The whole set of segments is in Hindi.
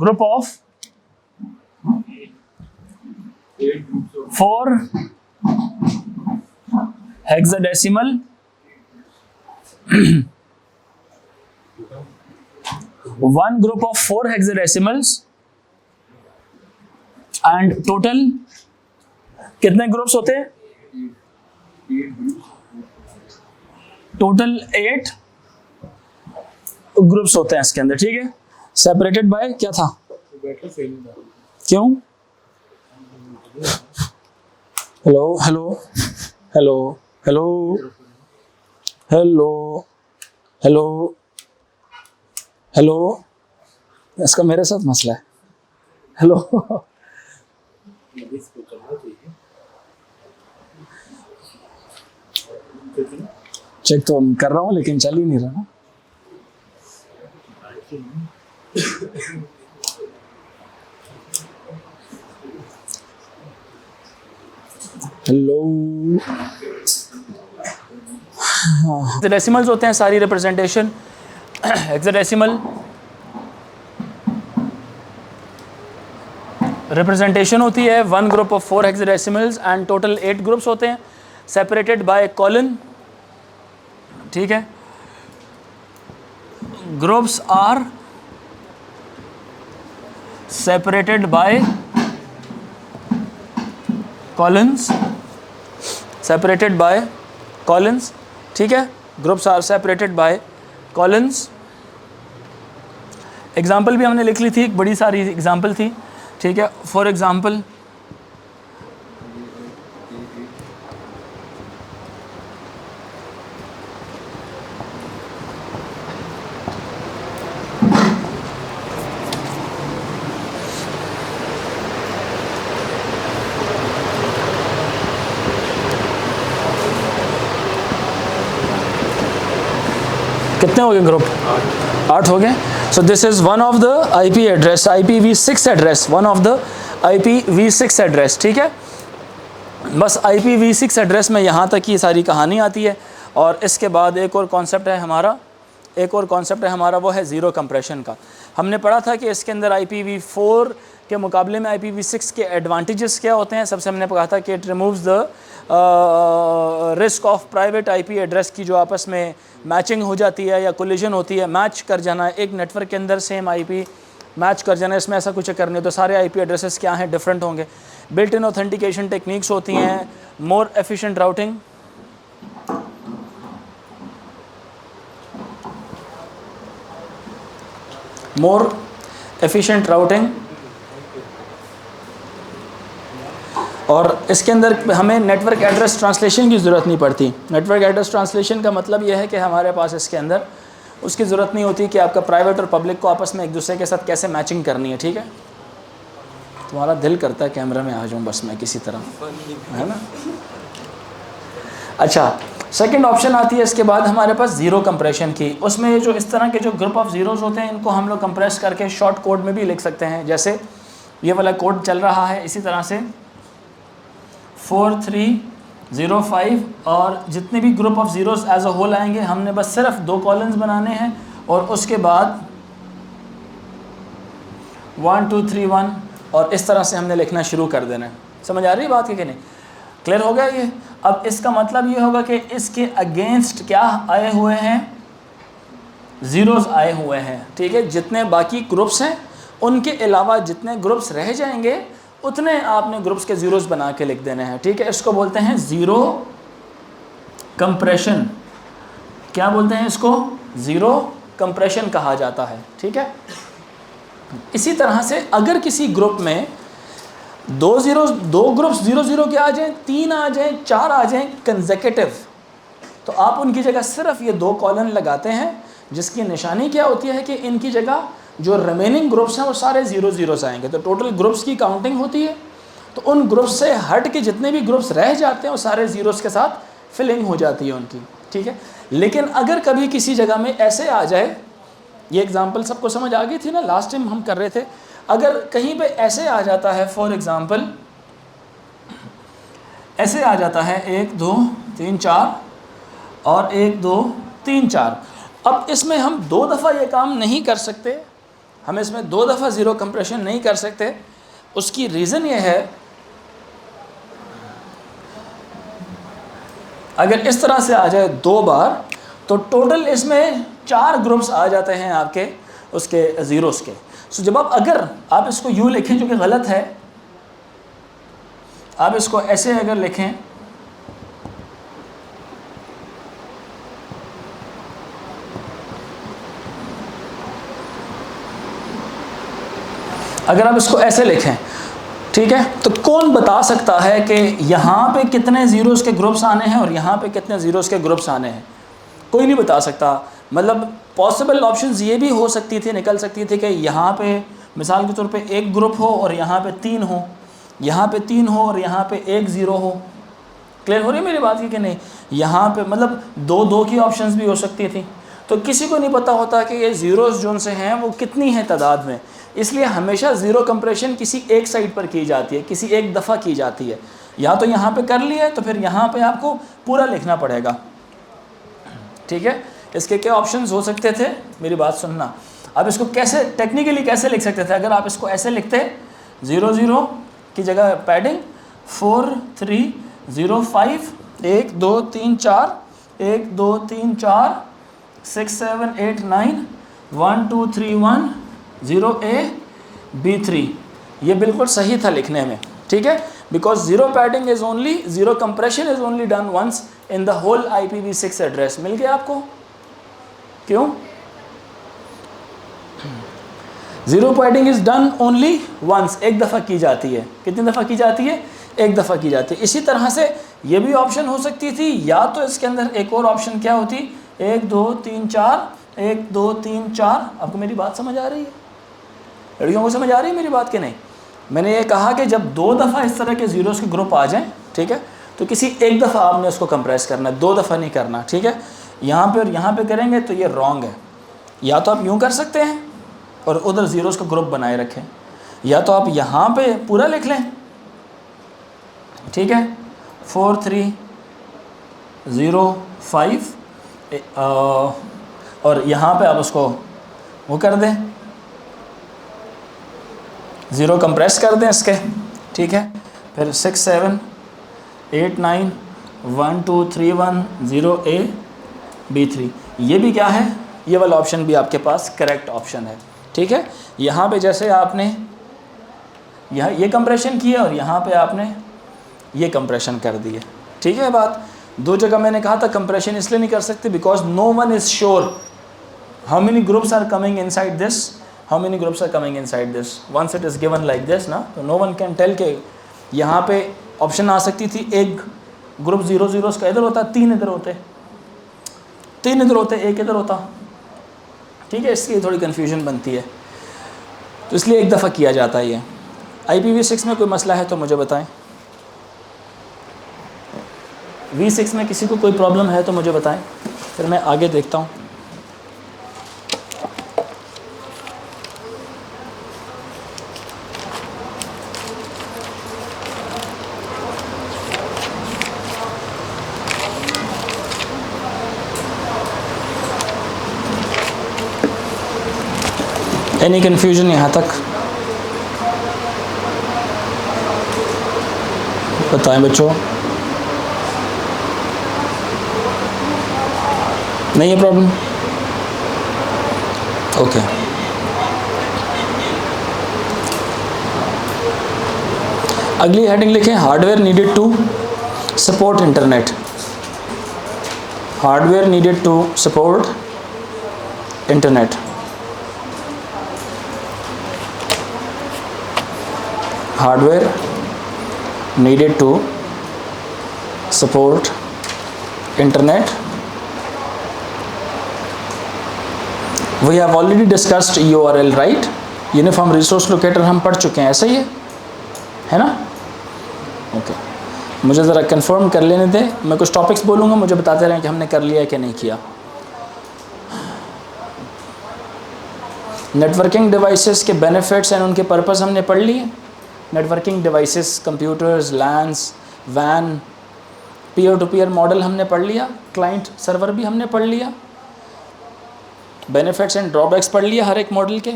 group of 4 hexadecimal one group of 4 hexadecimals and total कितने ग्रुप्स होते हैं? टोटल 8 ग्रुप्स होते हैं इसके अंदर, ठीक है। सेपरेटेड बाय क्या था? क्यों? Hello hello hello hello hello hello hello, इसका मेरे साथ मसला है। हेलो चेक तो कर रहा हूँ लेकिन चल ही नहीं रहा ना। हेलो, हेक्साडेसिमल्स होते हैं सारी रिप्रेजेंटेशन। हेक्साडेसिमल रिप्रेजेंटेशन होती है 1 group of 4 hexadecimals and total 8 groups होते हैं सेपरेटेड बाय कॉलन, ठीक है। Groups are separated by colons, separated by colons, ठीक है। Groups are separated by colons. Example भी हमने लिख ली थी, एक बड़ी सारी एग्जाम्पल थी, ठीक है। फॉर एग्जाम्पल कितने हो गए ग्रुप? 8 हो गए। So this is one of the IP address, IPv6 address, one of the IPv6 address, ठीक है। बस IPv6 एड्रेस में यहाँ तक की सारी कहानी आती है। और इसके बाद एक और कॉन्सेप्ट है हमारा, वो है ज़ीरो कंप्रेशन का। हमने पढ़ा था कि इसके अंदर IPv4 के मुकाबले में IPv6 के एडवांटेजेस क्या होते हैं। सबसे हमने कहा था कि it removes the risk of private IP address की जो आपस में मैचिंग हो जाती है या कोलिजन होती है, मैच कर जाना, एक नेटवर्क के अंदर सेम IP मैच कर जाना, इसमें ऐसा कुछ करने हो तो सारे IP एड्रेसेस क्या हैं, डिफरेंट होंगे। बिल्ट इन ऑथेंटिकेशन टेक्निक्स होती हैं, more efficient routing, more efficient routing, और इसके अंदर हमें नेटवर्क एड्रेस ट्रांसलेशन की ज़रूरत नहीं पड़ती। नेटवर्क एड्रेस ट्रांसलेशन का मतलब यह है कि हमारे पास इसके अंदर उसकी ज़रूरत नहीं होती कि आपका प्राइवेट और पब्लिक को आपस में एक दूसरे के साथ कैसे मैचिंग करनी है, ठीक है। तुम्हारा दिल करता है कैमरा में आ जाऊँ बस मैं किसी तरह, है ना। अच्छा, सेकंड ऑप्शन आती है इसके बाद हमारे पास ज़ीरो कंप्रेशन की। उसमें जो इस तरह के जो ग्रुप ऑफ ज़ीरोज़ होते हैं इनको हम लोग कंप्रेस करके शॉर्ट कोड में भी लिख सकते हैं। जैसे ये वाला कोड चल रहा है, इसी तरह से 4305 और जितने भी group of zeros as a whole आएंगे हमने बस सिर्फ 2 कॉलम्स बनाने हैं और उसके बाद 1 2 3 1 और इस तरह से हमने लिखना शुरू कर देना है। समझ आ रही है बात कि नहीं? क्लियर हो गया ये? अब इसका मतलब ये होगा कि इसके अगेंस्ट क्या आए हुए हैं, ज़ीरोज़ आए हुए हैं, ठीक है। जितने बाकी ग्रुप्स हैं उनके अलावा जितने ग्रुप्स रह जाएंगे उतने आपने ग्रुप्स के ज़ीरोज़ बना के लिख देने हैं, ठीक है। इसको बोलते हैं ज़ीरो कंप्रेशन। क्या बोलते हैं इसको? ज़ीरो कंप्रेशन कहा जाता है, ठीक है। इसी तरह से अगर किसी ग्रुप में 2 ग्रुप्स 0 0 के आ जाएं, 3 आ जाएं, 4 आ जाएं कंसेक्यूटिव, तो आप उनकी जगह सिर्फ ये 2 कॉलन लगाते हैं, जिसकी निशानी क्या होती है कि इनकी जगह जो रिमेनिंग ग्रुप्स हैं वो सारे 0 0 से आएंगे। तो टोटल ग्रुप्स की काउंटिंग होती है, तो उन ग्रुप्स से हट के जितने भी ग्रुप्स रह जाते हैं वो सारे ज़ीरोज़ के साथ फिलिंग हो जाती है उनकी, ठीक है। लेकिन अगर कभी किसी जगह में ऐसे आ जाए, ये एग्जांपल सबको समझ आ गई थी ना, लास्ट टाइम हम कर रहे थे। अगर कहीं पे ऐसे आ जाता है, फॉर एग्जांपल ऐसे आ जाता है 1 2 3 4 और 1 2 3 4, अब इसमें हम 2 दफ़ा ये काम नहीं कर सकते, हम इसमें 2 दफ़ा ज़ीरो कंप्रेशन नहीं कर सकते। उसकी रीज़न ये है, अगर इस तरह से आ जाए 2 बार तो टोटल इसमें 4 ग्रुप्स आ जाते हैं आपके उसके ज़ीरोस के। सो जब अगर आप इसको यूँ लिखें जो कि गलत है, आप इसको ऐसे अगर लिखें, अगर आप इसको ऐसे लिखें, ठीक है, तो कौन बता सकता है कि यहाँ पे कितने ज़ीरोस के ग्रुप्स आने हैं और यहाँ पे कितने ज़ीरोस के ग्रुप्स आने हैं? कोई नहीं बता सकता। मतलब पॉसिबल ऑप्शंस ये भी हो सकती थी, निकल सकती थी कि यहाँ पे मिसाल के तौर पे एक ग्रुप हो और यहाँ पे 3 हो, यहाँ पे 3 हो और यहाँ पे 1 ज़ीरो हो। क्लियर हो रही है मेरी बात की कि नहीं? यहाँ पे मतलब 2 की ऑप्शंस भी हो सकती थी। तो किसी को नहीं पता होता कि ये ज़ीरोस जो से हैं वो कितनी हैं तादाद में। इसलिए हमेशा ज़ीरो कंप्रेशन किसी एक साइड पर की जाती है, किसी एक दफ़ा की जाती है। या तो यहाँ पे कर लिया तो फिर यहाँ पे आपको पूरा लिखना पड़ेगा, ठीक है। इसके क्या ऑप्शंस हो सकते थे, मेरी बात सुनना। अब इसको कैसे टेक्निकली कैसे लिख सकते थे? अगर आप इसको ऐसे लिखते 0 0 की जगह पैडिंग 4 3 0 5 1 2 3 4 1 2 3 4 6 7 8 9 1 2 3 1 0 A B3, ये बिल्कुल सही था लिखने में, ठीक है। Because zero padding is only, zero compression is only done once in the whole IPv6 address. मिल गया आपको? क्यों? Zero padding is done only once, एक दफ़ा की जाती है। कितनी दफ़ा की जाती है? एक दफ़ा की जाती है। इसी तरह से ये भी ऑप्शन हो सकती थी, या तो इसके अंदर एक और ऑप्शन क्या होती, 1 2 3 4 1 2 3 4। आपको मेरी बात समझ आ रही है? लड़कियों को समझ आ रही है मेरी बात कि नहीं? मैंने ये कहा कि जब 2 दफ़ा इस तरह के ज़ीरोस के ग्रुप आ जाएं, ठीक है, तो किसी एक दफ़ा आपने उसको कंप्रेस करना है, 2 दफ़ा नहीं करना, ठीक है। यहाँ पे और यहाँ पे करेंगे तो ये रॉन्ग है। या तो आप यूँ कर सकते हैं और उधर ज़ीरोस का ग्रुप बनाए रखें, या तो आप यहाँ पे पूरा लिख लें, ठीक है, 4 3 0 5 और यहाँ पे आप उसको वो कर दें, ज़ीरो कंप्रेस कर दें इसके, ठीक है। फिर 6 7 8 9 1 2 3 1 0 A B3, ये भी क्या है? ये वाला ऑप्शन भी आपके पास करेक्ट ऑप्शन है, ठीक है। यहाँ पे जैसे आपने यहाँ ये कंप्रेशन किया और यहाँ पे आपने ये कंप्रेशन कर दिए, ठीक है। बात 2 जगह मैंने कहा था कंप्रेशन इसलिए नहीं कर सकते because no one is sure how many groups are coming inside this, how many groups are coming inside this once it is given like this ना, तो no one can tell के यहाँ पे ऑप्शन आ सकती थी, एक ग्रुप 0 0 का इधर होता, 3 इधर होते, 3 इधर होते, 1 इधर होता, ठीक है। इसकी थोड़ी कन्फ्यूजन बनती है, तो इसलिए एक दफ़ा किया जाता है ये। IPv6 में कोई मसला है तो मुझे बताएं। V6 में किसी को कोई प्रॉब्लम है तो मुझे बताएं, फिर मैं आगे देखता हूँ। एनी कन्फ्यूजन यहाँ तक? बताएं बच्चों। नहीं है प्रॉब्लम? ओके। अगली हेडिंग लिखें, hardware needed to support internet. Hardware needed to support internet. hardware needed to support internet. We have already discussed URL, right? Uniform resource locator हम पढ़ चुके हैं, ऐसा ही है ना? ओके, मुझे ज़रा कंफर्म कर लेने दें। मैं कुछ टॉपिक्स बोलूँगा, मुझे बताते रहें कि हमने कर लिया है कि नहीं किया। नेटवर्किंग डिवाइसेस के बेनिफिट्स एंड उनके पर्पस हमने पढ़ लिए। नेटवर्किंग डिवाइसेस, कंप्यूटर्स, लैन्स, वैन, पीयर टू पीयर मॉडल हमने पढ़ लिया। क्लाइंट सर्वर भी हमने पढ़ लिया। बेनिफिट्स एंड ड्रॉबैक्स पढ़ लिया हर एक मॉडल के।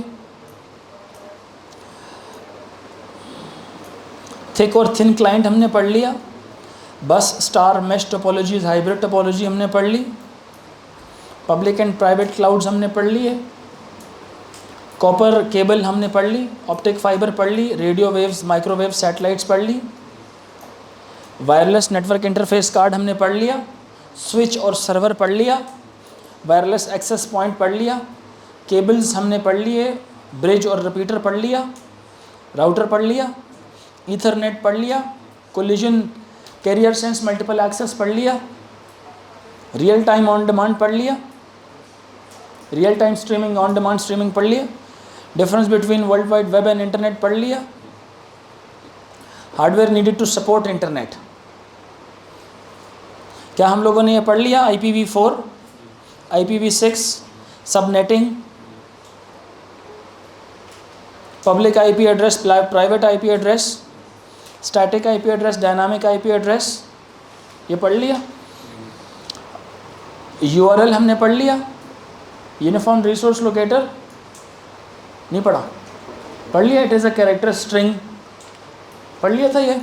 थिक और थिन क्लाइंट हमने पढ़ लिया। बस star mesh topologies hybrid topology हमने पढ़ ली। पब्लिक एंड प्राइवेट क्लाउड्स हमने पढ़ लिए। कॉपर केबल हमने पढ़ ली। ऑप्टिक फाइबर पढ़ ली। रेडियो वेव्स माइक्रोवेव सैटेलाइट्स पढ़ ली। वायरलेस नेटवर्क इंटरफेस कार्ड हमने पढ़ लिया। स्विच और सर्वर पढ़ लिया। वायरलेस एक्सेस पॉइंट पढ़ लिया। केबल्स हमने पढ़ लिए। ब्रिज और रिपीटर पढ़ लिया। राउटर पढ़ लिया। ईथरनेट पढ़ लिया। Collision carrier sense multiple access पढ़ लिया। रियल टाइम ऑन डिमांड पढ़ लिया। Real time streaming on demand streaming पढ़ लिया। Difference between World wide web and internet पढ़ लिया। Hardware needed to support internet, क्या हम लोगों ने ये पढ़ लिया? IPv4, IPv6, subnetting, public IP address, private IP address, static IP address, dynamic IP address, ये पढ़ लिया। URL हमने पढ़ लिया। यूनिफॉर्म रिसोर्स लोकेटर नहीं पढ़ा? पढ़ लिया। It is a character string, पढ़ लिया था ये।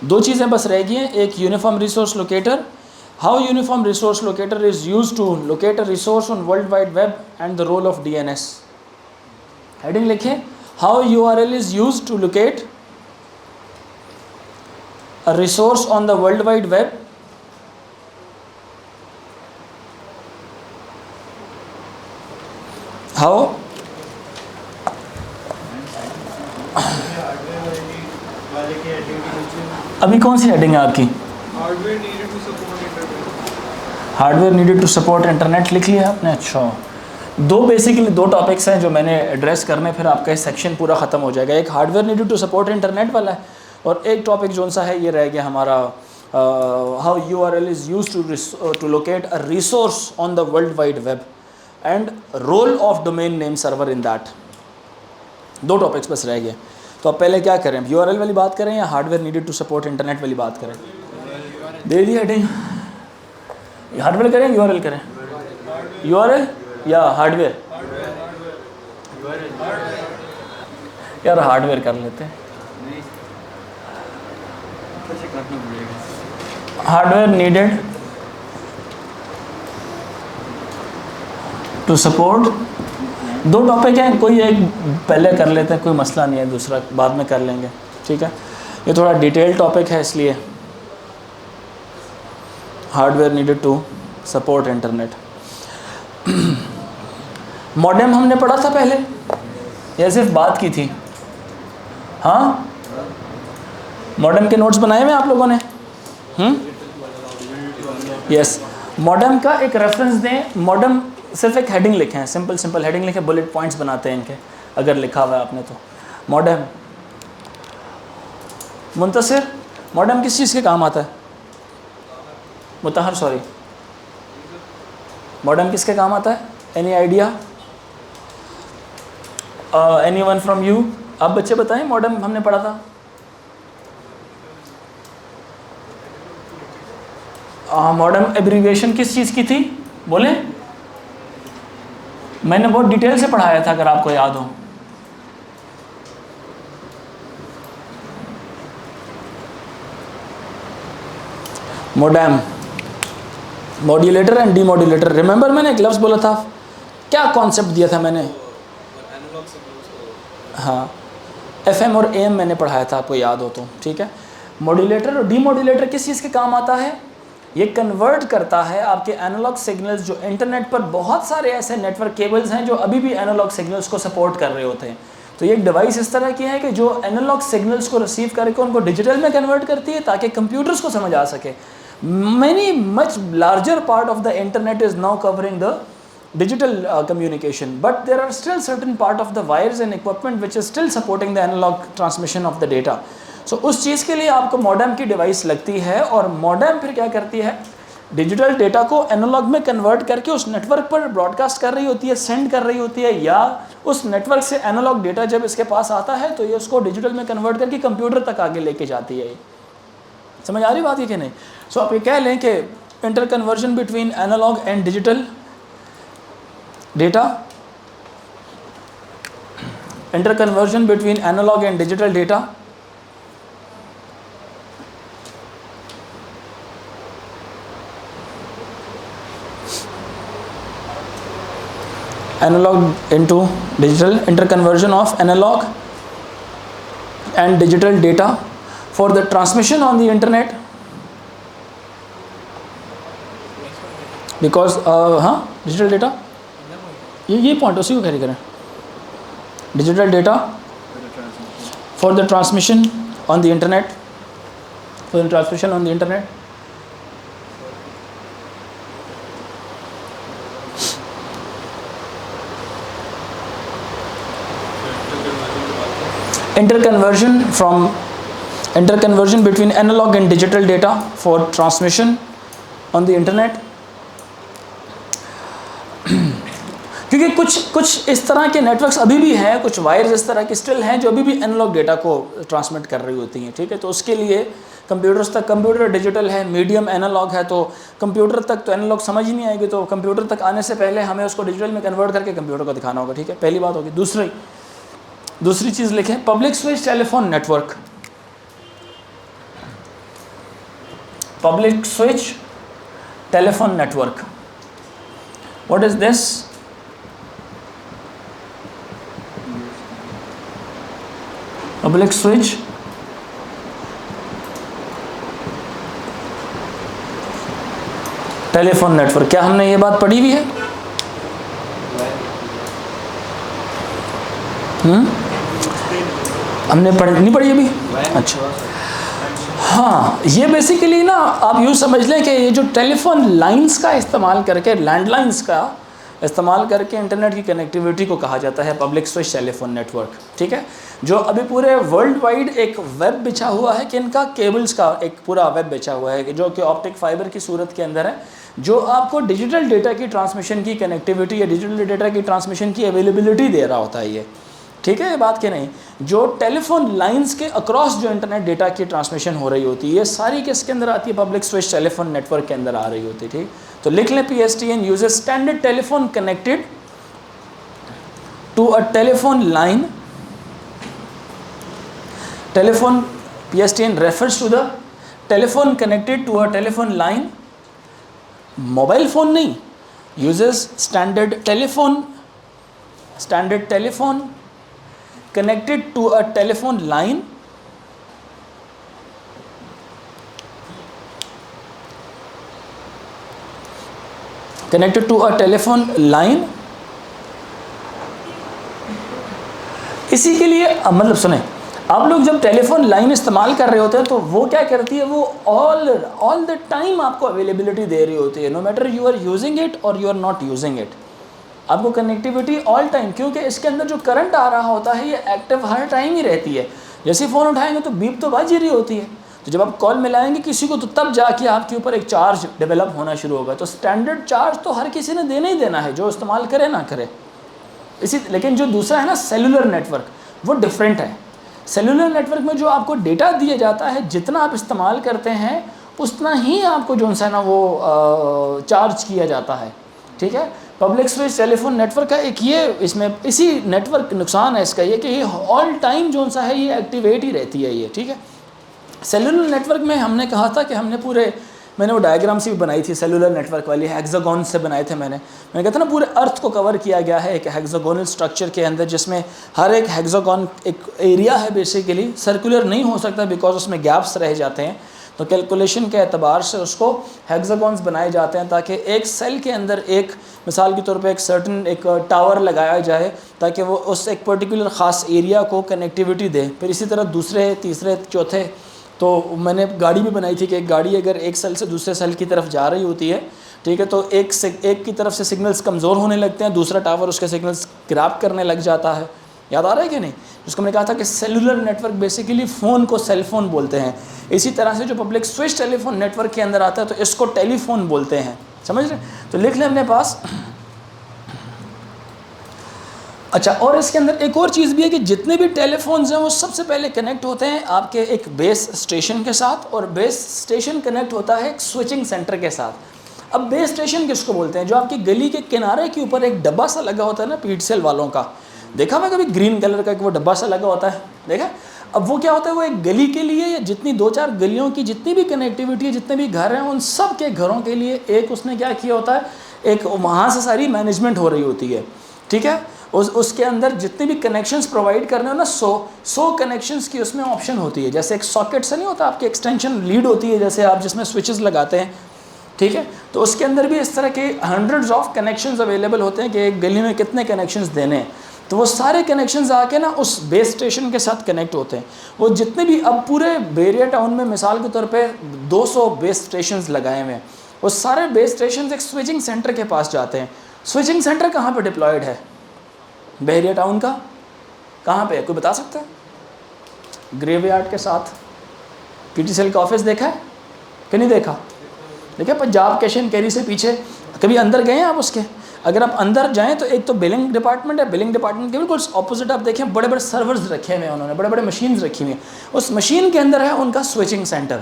दो चीज़ें बस रह गई हैं, एक uniform resource locator, how uniform resource locator is used to locate a resource on world wide web and the role of DNS। Heading लिखे, how URL is used to locate a resource on the world wide web how अभी कौन सी हेडिंग है आपकी? Hardware needed to support internet लिख लिया आपने? अच्छा, दो बेसिकली दो टॉपिक्स हैं जो मैंने एड्रेस करने, फिर आपका सेक्शन पूरा ख़त्म हो जाएगा। एक hardware needed to support internet वाला है, और एक टॉपिक जो सा है ये रह गया हमारा how URL is used to locate a resource on the world wide web and role of domain name server in that. दो टॉपिक्स बस रह गए। तो अब पहले क्या करें, URL वाली बात करें या hardware needed to support internet वाली बात करें? दे दी हेडिंग, हार्डवेयर करें URL करें? URL या हार्डवेयर? यार हार्डवेयर कर लेते हैं। हार्डवेयर नीडेड टू सपोर्ट, दो टॉपिक हैं, कोई एक पहले कर लेते हैं, कोई मसला नहीं है, दूसरा बाद में कर लेंगे, ठीक है। ये थोड़ा डिटेल टॉपिक है इसलिए। Hardware needed to support internet. Modem हमने पढ़ा था पहले, या सिर्फ बात की थी? हाँ, मॉडेम के नोट्स बनाए हुए आप लोगों ने? यस, मॉडेम का एक रेफरेंस दें। मॉडेम सिर्फ एक हेडिंग लिखे हैं, सिंपल हेडिंग लिखे, बुलेट पॉइंट्स बनाते हैं इनके, अगर लिखा हुआ है आपने तो। मॉडेम, मुंतसिर, मॉडेम किस चीज़ के काम आता है? मुतहर, सॉरी, मॉडेम किसके काम आता है? Any idea? Any one from you? आप बच्चे बताएं, मॉडेम हमने पढ़ा था। मॉडेम एब्रीविएशन किस चीज़ की थी, बोले? मैंने बहुत डिटेल से पढ़ाया था, अगर आपको याद हो। Modem, modulator and demodulator. Remember मैंने एक लफ्ज़ बोला था, क्या कॉन्सेप्ट दिया था मैंने? हाँ, FM और AM मैंने पढ़ाया था, आपको याद हो तो, ठीक है। मॉड्यूलेटर और डीमॉड्यूलेटर किस चीज़ के काम आता है? ये कन्वर्ट करता है आपके एनालॉग सिग्नल्स, जो इंटरनेट पर बहुत सारे ऐसे नेटवर्क केबल्स हैं जो अभी भी एनालॉग सिग्नल्स को सपोर्ट कर रहे होते हैं। तो ये एक डिवाइस इस तरह की है कि जो एनालॉग सिग्नल्स को रिसीव करके उनको डिजिटल में कन्वर्ट करती है, ताकि कंप्यूटर्स को समझ आ सके। much larger part of the internet is now covering the digital communication, but there are still certain part of the wires and equipment which is still supporting the analog transmission of the data. So उस चीज़ के लिए आपको मॉडेम की डिवाइस लगती है, और मॉडेम फिर क्या करती है? डिजिटल डेटा को एनालॉग में कन्वर्ट करके उस नेटवर्क पर ब्रॉडकास्ट कर रही होती है, सेंड कर रही होती है, या उस नेटवर्क से एनालॉग डेटा जब इसके पास आता है तो ये उसको डिजिटल में कन्वर्ट करके कंप्यूटर तक आगे लेके जाती है। समझ आ रही बात है कि नहीं? सो आप ये कह लें कि interconversion between analogue and digital data, interconversion between analogue and digital data analogue into digital, interconversion of analogue and digital data for the transmission on the internet, because हाँ डिजिटल डेटा, ये पॉइंट उसी को कैरी करें, digital data for the transmission on the internet, for the transmission on the internet, interconversion between analog and digital data for transmission on the internet. क्योंकि कुछ इस तरह के नेटवर्क्स अभी भी हैं, कुछ वायर्स इस तरह के स्टिल हैं जो अभी भी एनालॉग डेटा को ट्रांसमिट कर रही होती हैं, ठीक है। तो उसके लिए कंप्यूटर्स तक, कंप्यूटर डिजिटल है, मीडियम एनालॉग है, तो कंप्यूटर तक तो एनालॉग समझ ही नहीं आएगी, तो कंप्यूटर तक आने से पहले हमें उसको डिजिटल में कन्वर्ट करके कंप्यूटर को दिखाना होगा, ठीक है, पहली बात होगी। दूसरी चीज़ लिखें, public switch telephone network, public switch telephone network, what is this? Public switch telephone network, क्या हमने ये बात पढ़ी हुई है? हमने नहीं पढ़ी अभी? अच्छा, हाँ, ये बेसिकली ना आप यूँ समझ लें कि ये जो टेलीफोन लाइंस का इस्तेमाल करके, लैंडलाइंस का इस्तेमाल करके इंटरनेट की कनेक्टिविटी को कहा जाता है पब्लिक स्विच टेलीफोन नेटवर्क, ठीक है। जो अभी पूरे वर्ल्ड वाइड एक वेब बिछा हुआ है, कि इनका केबल्स का एक पूरा वेब बिछा हुआ है, कि जो कि ऑप्टिक फाइबर की सूरत के अंदर है, जो आपको डिजिटल डेटा की ट्रांसमिशन की कनेक्टिविटी या डिजिटल डेटा की ट्रांसमिशन की अवेलेबिलिटी दे रहा होता है ये, ठीक है, ये बात कि नहीं। जो टेलीफोन लाइंस के अक्रॉस जो इंटरनेट डेटा की ट्रांसमिशन हो रही होती है, ये सारी किसके अंदर आती है? पब्लिक स्विच टेलीफोन नेटवर्क के अंदर आ रही होती है, ठीक। तो लिख लें, PSTN uses standard telephone connected to a telephone line, telephone, PSTN refers to the telephone connected to a telephone line, mobile phone नहीं, uses standard telephone connected to a telephone line इसी के लिए मतलब सुने, आप लोग जब टेलीफोन लाइन इस्तेमाल कर रहे होते हैं तो वो क्या करती है, वो ऑल द टाइम आपको अवेलेबिलिटी दे रही होती है, no matter you are using it और you are not using it, आपको कनेक्टिविटी ऑल टाइम, क्योंकि इसके अंदर जो करंट आ रहा होता है ये एक्टिव हर टाइम ही रहती है। जैसे फ़ोन उठाएंगे तो बीप तो बाज ही रही होती है, तो जब आप कॉल मिलाएंगे किसी को तो तब जाके आपके ऊपर एक चार्ज डेवलप होना शुरू होगा। तो स्टैंडर्ड चार्ज तो हर किसी ने देना ही देना है, जो इस्तेमाल करे ना करे। लेकिन जो दूसरा है ना सेलुलर नेटवर्क, वो डिफरेंट है। सेलुलर नेटवर्क में जो आपको डेटा दिया जाता है, जितना आप इस्तेमाल करते हैं उतना ही आपको जो है ना वो चार्ज किया जाता है, ठीक है। पब्लिक स्विच टेलीफोन नेटवर्क का एक ये, इसमें इसी नेटवर्क नुकसान है इसका ये कि ये ऑल टाइम जो सा है ये एक्टिवेट ही रहती है ये, ठीक है। सेलुलर नेटवर्क में हमने कहा था कि मैंने वो डायग्राम से भी बनाई थी, सेलुलर नेटवर्क वाली हेक्सागोन से बनाए थे मैंने कहा था ना पूरे अर्थ को कवर किया गया है एक हेक्सागोनल स्ट्रक्चर के अंदर, जिसमें हर एक हेक्सागोन एक एरिया है, बेसिकली सर्कुलर नहीं हो सकता बिकॉज उसमें गैप्स रह जाते हैं। तो कैलकुलेशन के एतबार से उसको हेक्सागोन्स बनाए जाते हैं ताकि एक सेल के अंदर एक मिसाल के तौर पे एक सर्टन एक टावर लगाया जाए ताकि वो उस एक पर्टिकुलर ख़ास एरिया को कनेक्टिविटी दे। फिर इसी तरह दूसरे, तीसरे, चौथे, तो मैंने गाड़ी भी बनाई थी कि एक गाड़ी अगर एक सेल से दूसरे सेल की तरफ जा रही होती है, ठीक है, तो एक की तरफ से सिग्नल्स कमज़ोर होने लगते हैं, दूसरा टावर उसके सिग्नल्स ग्रैब करने लग जाता है। याद आ रहा है कि नहीं? जिसको मैंने कहा था कि सेलुलर नेटवर्क बेसिकली फ़ोन को सेल फ़ोन बोलते हैं। इसी तरह से जो पब्लिक स्विच टेलीफोन नेटवर्क के अंदर आता है तो इसको टेलीफोन बोलते हैं, समझ रहे? तो लिख लें अपने पास। अच्छा, और इसके अंदर एक और चीज़ भी है कि जितने भी टेलीफोन्स हैं वो सबसे पहले कनेक्ट होते हैं आपके एक बेस स्टेशन के साथ, और बेस स्टेशन कनेक्ट होता है एक स्विचिंग सेंटर के साथ। अब बेस स्टेशन किसको बोलते हैं? जो आपकी गली के किनारे के ऊपर एक डब्बा सा लगा होता है ना, पीट सेल वालों का, देखा मैं कभी ग्रीन कलर का वो डब्बा सा लगा होता है, देखा? अब वो क्या होता है, वो एक गली के लिए या जितनी 2-4 गलियों की जितनी भी कनेक्टिविटी है, जितने भी घर हैं, उन सब के घरों के लिए एक उसने क्या किया होता है, एक वहाँ से सारी मैनेजमेंट हो रही होती है। ठीक है। उसके अंदर जितने भी कनेक्शंस प्रोवाइड करने हो ना, 100 कनेक्शंस की उसमें ऑप्शन होती है। जैसे एक सॉकेट से नहीं होता, आपकी एक्सटेंशन लीड होती है जैसे आप जिसमें स्विचेस लगाते हैं, ठीक है। तो उसके अंदर भी इस तरह के हंड्रेड्स ऑफ कनेक्शंस अवेलेबल होते हैं कि एक गली में कितने कनेक्शंस देने हैं। तो वो सारे कनेक्शंस आके ना उस बेस स्टेशन के साथ कनेक्ट होते हैं। वो जितने भी अब पूरे बेरिया टाउन में मिसाल के तौर पे 200 बेस स्टेशंस लगाए हुए हैं, वो सारे बेस स्टेशन एक स्विचिंग सेंटर के पास जाते हैं। स्विचिंग सेंटर कहाँ पे डिप्लॉयड है बहरिया टाउन का? कहाँ पे है, कोई बता सकता है? ग्रेवयार्ड के साथ PTCL का ऑफिस देखा है कि नहीं देखा? देखिए पंजाब कैश एंड कैरी से पीछे, कभी अंदर गए हैं आप उसके? अगर आप अंदर जाएं तो एक तो बिलिंग डिपार्टमेंट है, बिलिंग डिपार्टमेंट के बिल्कुल ऑपोजिट आप देखें बड़े बड़े सर्वर्स रखे हुए हैं उन्होंने, बड़े बड़े मशीन्स रखी हुई हैं। उस मशीन के अंदर है उनका स्विचिंग सेंटर,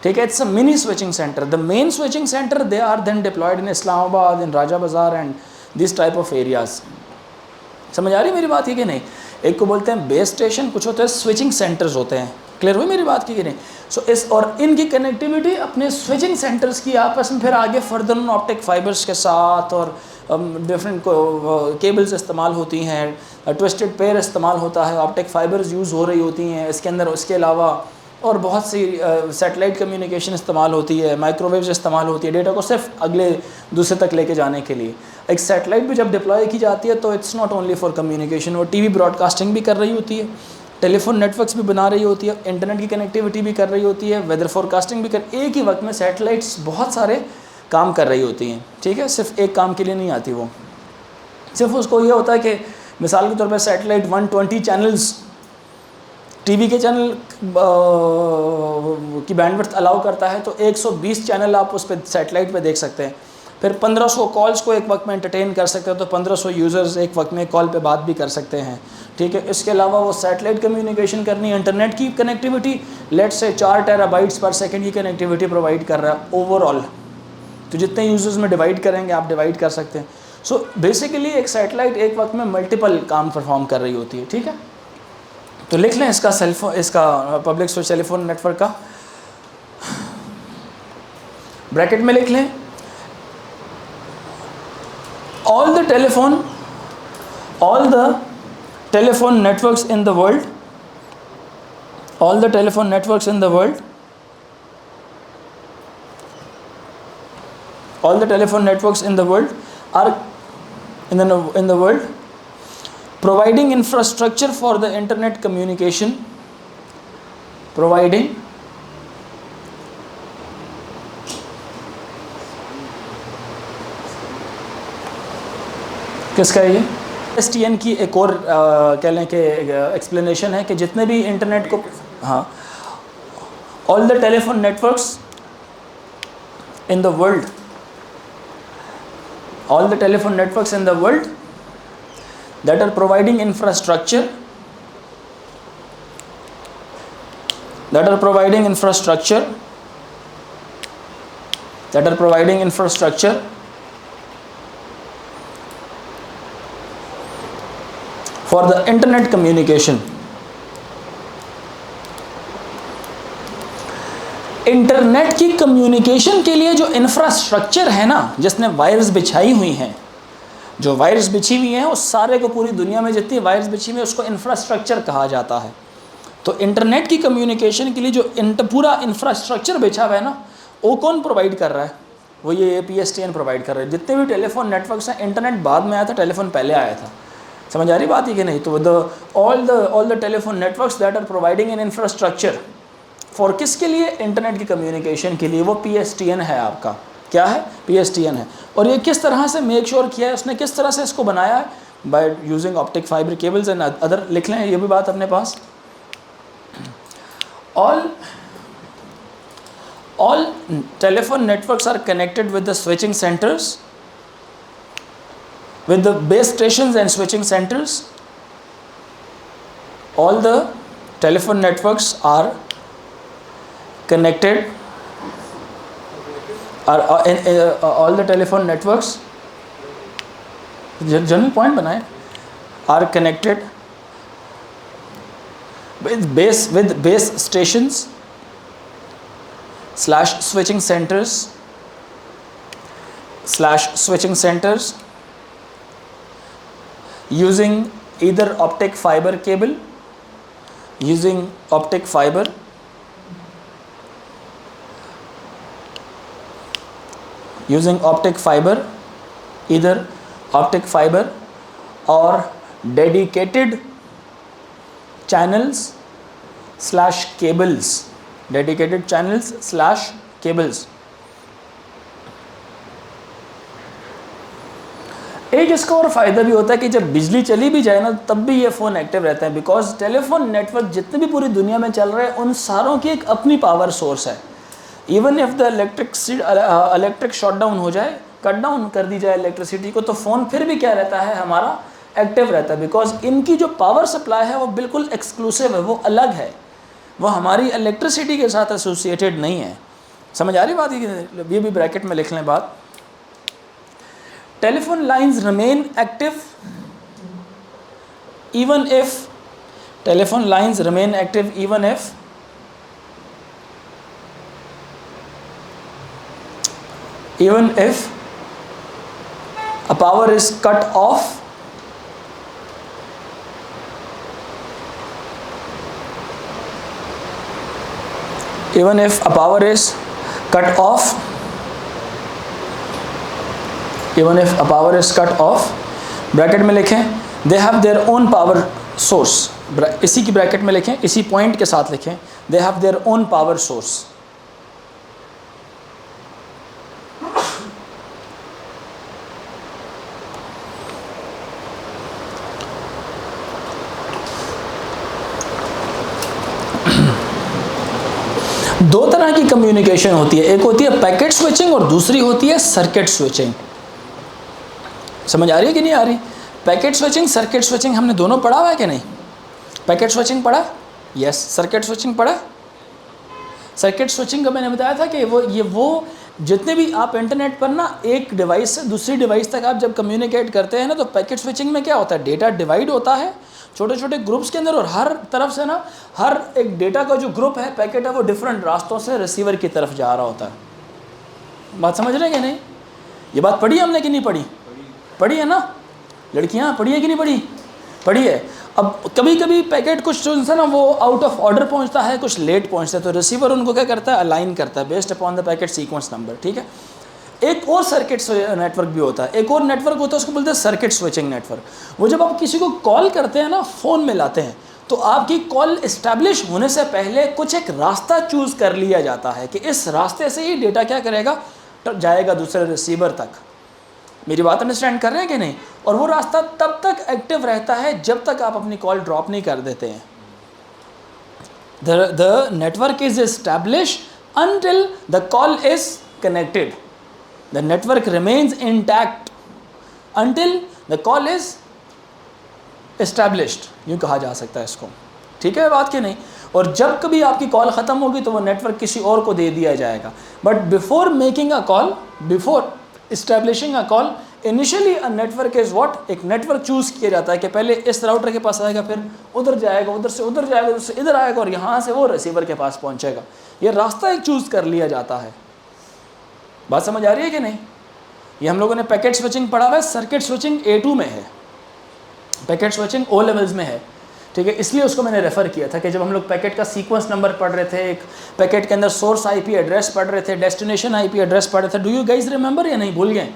ठीक है। It's a mini switching centre. The main switching centre they are then deployed in Islamabad, in Raja Bazaar and this type of areas. समझ आ रही मेरी बात है कि नहीं? एक को बोलते हैं बेस स्टेशन, कुछ होते हैं स्विचिंग सेंटर्स होते हैं। क्लियर हुई मेरी बात की कि नहीं? सो इस और इनकी कनेक्टिविटी अपने स्विचिंग सेंटर्स की आपस में फिर आगे फर्दर ऑप्टिक फाइबर्स के साथ और डिफरेंट केबल्स इस्तेमाल होती हैं, ट्विस्टेड पेयर इस्तेमाल होता है, ऑप्टिक फाइबर्स यूज़ हो रही होती हैं इसके अंदर। उसके अलावा और बहुत सी सैटेलाइट कम्युनिकेशन इस्तेमाल होती है, माइक्रोवेव्स इस्तेमाल होती है डेटा को सिर्फ अगले दूसरे तक लेके जाने के लिए। एक सैटेलाइट भी जब डिप्लॉय की जाती है तो it's not only for communication, वो टीवी ब्रॉडकास्टिंग भी कर रही होती है, टेलीफोन नेटवर्क्स भी बना रही होती है, इंटरनेट की कनेक्टिविटी भी कर रही होती है, वेदर फोरकास्टिंग भी कर। एक ही वक्त में सैटेलाइट्स बहुत सारे काम कर रही होती हैं, ठीक है। सिर्फ एक काम के लिए नहीं आती वो, सिर्फ उसको ये होता है कि मिसाल के तौर पर सैटेलाइट 120 चैनल्स टीवी के चैनल की बैंडविड्थ अलाउ करता है, तो 120 चैनल आप उस पर सैटेलाइट पे देख सकते हैं। फिर 1500 कॉल्स को एक वक्त में एंटरटेन कर सकते हो, तो 1500 यूज़र्स एक वक्त में कॉल पे बात भी कर सकते हैं, ठीक है। इसके अलावा वो सैटेलाइट कम्युनिकेशन करनी है, इंटरनेट की कनेक्टिविटी लेट से 4 टेराबाइट्स पर सेकंड की कनेक्टिविटी प्रोवाइड कर रहा है ओवरऑल। तो जितने यूज़र्स में डिवाइड करेंगे आप डिवाइड कर सकते हैं। सो बेसिकली एक सैटेलाइट एक वक्त में मल्टीपल काम परफॉर्म कर रही होती है, ठीक है। तो लिख लें इसका सेलफोन, इसका पब्लिक स्विच टेलीफोन नेटवर्क का ब्रैकेट में लिख लें, all the telephone networks in the world, all the telephone networks in the world, all the telephone networks in the world are in the world providing infrastructure for the internet communication, providing किसका है ये? STN की एक और कह लें कि एक्सप्लेनेशन है कि जितने भी इंटरनेट को, हाँ, all the telephone networks in the world, all the telephone networks in the world that are providing infrastructure, that are providing infrastructure for the internet communication. Internet की कम्युनिकेशन के लिए जो इंफ्रास्ट्रक्चर है ना, जिसने वायर्स बिछाई हुई हैं, जो वायर्स बिछी हुई हैं उस सारे को, पूरी दुनिया में जितनी वायर्स बिछी हुई है उसको इंफ्रास्ट्रक्चर कहा जाता है। तो इंटरनेट की कम्युनिकेशन के लिए जो पूरा इंफ्रास्ट्रक्चर बिछा हुआ है ना, वो कौन प्रोवाइड कर रहा है? वो ये PSTN प्रोवाइड कर रहा है। जितने भी टेलीफोन नेटवर्क्स हैं, इंटरनेट बाद में आया था, टेलीफोन पहले आया था। समझ आ रही बात है कि नहीं? तो all the telephone networks that are providing an infrastructure for किसके लिए? इंटरनेट की कम्युनिकेशन के लिए। वो PSTN है आपका। क्या है? PSTN है। और ये किस तरह से मेक श्योर किया है उसने, किस तरह से इसको बनाया है? By using optic fibre cables and other. लिख लें ये भी बात अपने पास। all telephone networks are connected with the switching centers, with the base stations and switching centers. All the telephone networks are connected, all the telephone networks, general point बनाए, are connected with base stations / switching centers using either optic fiber cable, using optic fiber, using optic fiber, either optic fiber or dedicated channels slash cables, dedicated channels slash cables. एक इसका और फ़ायदा भी होता है कि जब बिजली चली भी जाए ना तब भी ये फ़ोन एक्टिव रहता है, बिकॉज टेलीफोन नेटवर्क जितने भी पूरी दुनिया में चल रहे हैं उन सारों की एक अपनी पावर सोर्स है. Even if the electric shot down हो जाए, कट डाउन कर दी जाए इलेक्ट्रिसिटी को, तो फ़ोन फिर भी क्या रहता है हमारा एक्टिव रहता है, बिकॉज इनकी जो पावर सप्लाई है वो बिल्कुल एक्सक्लूसिव है, वो अलग है, वो हमारी इलेक्ट्रिसिटी के साथ एसोसिएटेड नहीं है. समझ आ रही बात? ये भी ब्रैकेट में लिख लें बात. Telephone lines remain active even if telephone lines remain active even if a power is cut off, even if a power is cut off, even if a power is cut off, bracket में लिखें they have their own power source, इसी की ब्रैकेट में लिखें, इसी पॉइंट के साथ लिखें they have their own power source. दो तरह की कम्युनिकेशन होती है, एक होती है पैकेट स्विचिंग और दूसरी होती है सर्किट स्विचिंग. समझ आ रही है कि नहीं आ रही? पैकेट स्विचिंग, सर्किट स्विचिंग हमने दोनों पढ़ा हुआ है कि नहीं? पैकेट स्विचिंग पढ़ा? यस. सर्किट स्विचिंग पढ़ा? सर्किट स्विचिंग का मैंने बताया था कि वो जितने भी आप इंटरनेट पर ना एक डिवाइस से दूसरी डिवाइस तक आप जब कम्युनिकेट करते हैं ना, तो पैकेट स्विचिंग में क्या होता है, डेटा डिवाइड होता है छोटे छोटे ग्रुप्स के अंदर, और हर तरफ से ना हर एक डेटा का जो ग्रुप है, पैकेट है, वो डिफरेंट रास्तों से रिसीवर की तरफ जा रहा होता है. बात समझ रहे हैं कि नहीं? ये बात पढ़ी हमने कि नहीं पढ़ी? पढ़ी है ना लड़कियां? पढ़ी है कि नहीं पढ़ी? पढ़ी है. अब कभी कभी पैकेट कुछ जो है ना वो आउट ऑफ ऑर्डर पहुंचता है, कुछ लेट पहुंचता है, तो रिसीवर उनको क्या करता है, अलाइन करता है based upon the packet sequence number. ठीक है. एक और सर्किट नेटवर्क भी होता है, एक और नेटवर्क होता है, उसको बोलते हैं सर्किट स्विचिंग नेटवर्क. वो जब आप किसी को कॉल करते हैं ना, फ़ोन में लाते हैं, तो आपकी कॉल इस्टेब्लिश होने से पहले कुछ एक रास्ता चूज़ कर लिया जाता है कि इस रास्ते से ही डेटा क्या करेगा, जाएगा दूसरे रिसीवर तक. मेरी बात अंडरस्टैंड कर रहे हैं कि नहीं? और वो रास्ता तब तक एक्टिव रहता है जब तक आप अपनी कॉल ड्रॉप नहीं कर देते हैं. The network is establish until the call is connected. The network remains intact until the call is established. यूँ कहा जा सकता है इसको. ठीक है बात कि नहीं? और जब कभी आपकी कॉल ख़त्म होगी तो वो नेटवर्क किसी और को दे दिया जाएगा. But before making a call, before establishing a call, initially a network is what, एक नेटवर्क चूज़ किया जाता है कि पहले इस राउटर के पास आएगा, फिर उधर जाएगा, उधर से उधर जाएगा, उधर से इधर आएगा, और यहाँ से वो रिसीवर के पास पहुँचेगा. ये रास्ता एक चूज़ कर लिया जाता है. बात समझ आ रही है कि नहीं? ये हम लोगों ने पैकेट स्विचिंग पढ़ा हुआ है. सर्किट स्विचिंग A2 में है, पैकेट स्विचिंग O लेवल्स में है. ठीक है, इसलिए उसको मैंने रेफ़र किया था कि जब हम लोग पैकेट का सीक्वेंस नंबर पढ़ रहे थे, एक पैकेट के अंदर सोर्स IP एड्रेस पढ़ रहे थे, डेस्टिनेशन IP एड्रेस पढ़ रहे थे. डू यू गाइज रिमेंबर या नहीं? भूल गए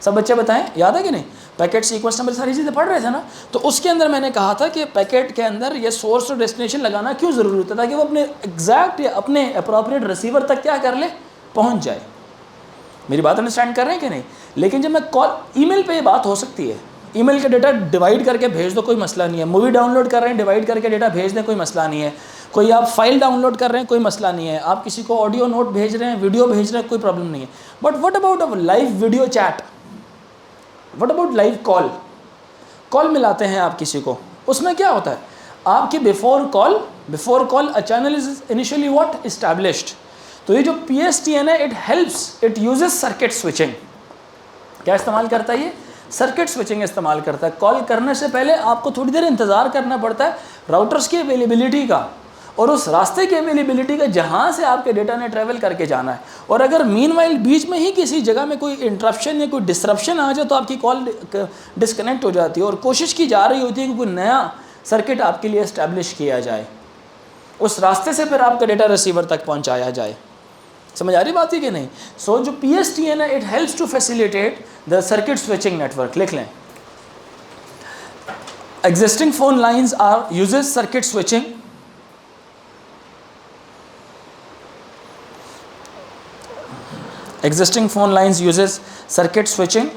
सब बच्चे? बताएं, याद है कि नहीं? पैकेट सीक्वेंस नंबर सारी चीज़ें पढ़ रहे थे ना. तो उसके अंदर मैंने कहा था कि पैकेट के अंदर ये सोर्स और डेस्टिनेशन लगाना क्यों ज़रूरी होता है, ताकि वो अपने एग्जैक्ट या अपने अप्रोप्रिएट रिसीवर तक क्या कर ले, पहुँच जाए. मेरी बात अंडरस्टैंड कर रहे हैं कि नहीं? लेकिन जब मैं कॉल, ईमेल पे ये बात हो सकती है. ईमेल का डेटा डिवाइड करके भेज दो, कोई मसला नहीं है. मूवी डाउनलोड कर रहे हैं, डिवाइड करके डेटा भेज दें, कोई मसला नहीं है. कोई आप फाइल डाउनलोड कर रहे हैं, कोई मसला नहीं है. आप किसी को ऑडियो नोट भेज रहे हैं, वीडियो भेज रहे हैं, कोई प्रॉब्लम नहीं है. But what about a live video chat, what about live call? Call मिलाते हैं आप किसी को, उसमें क्या होता है, आपकी before call a channel is initially what, established. तो ये जो PSTN है, it helps, it uses circuit switching. क्या इस्तेमाल करता है ये? सर्किट स्विचिंग इस्तेमाल करता है. कॉल करने से पहले आपको थोड़ी देर इंतज़ार करना पड़ता है राउटर्स की अवेलेबिलिटी का, और उस रास्ते की अवेलेबिलिटी का जहाँ से आपके डेटा ने ट्रैवल करके जाना है। और अगर मीनवाइल बीच में ही किसी जगह में कोई इंटरप्शन या कोई डिसरप्शन आ जाए तो आपकी कॉल डिस्कनेक्ट हो जाती है और कोशिश की जा रही होती है कि कोई नया सर्किट आपके लिए इस्टेब्लिश किया जाए, उस रास्ते से फिर आपका डेटा रिसीवर तक पहुँचाया जाए। समझ आ रही बात है कि नहीं? सो जो PSTN है, it helps to facilitate the circuit switching network. लिख लें, existing phone lines are uses circuit switching. Existing phone lines uses circuit switching.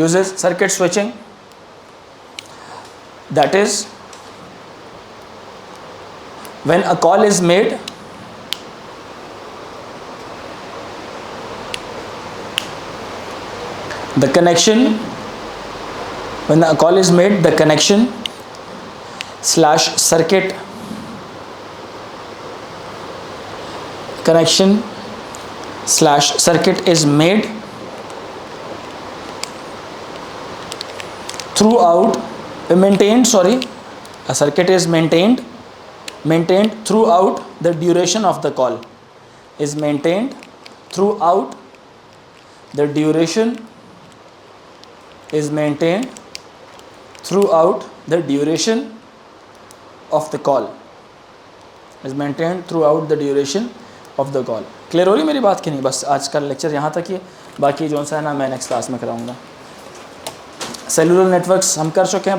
Uses circuit switching. That is, when a call is made, the connection. When a call is made, the connection slash circuit is made throughout a circuit is maintained throughout the duration of the call, is maintained throughout the duration, is maintained throughout the duration of the call, is maintained throughout the duration of the call. Clear हो रही मेरी बात कि नहीं? बस आज का लेक्चर यहाँ तक ही है, बाकी जो सा है ना मैं नेक्स्ट क्लास में कराऊंगा। सेलुलर नेटवर्क्स हम कर चुके हैं।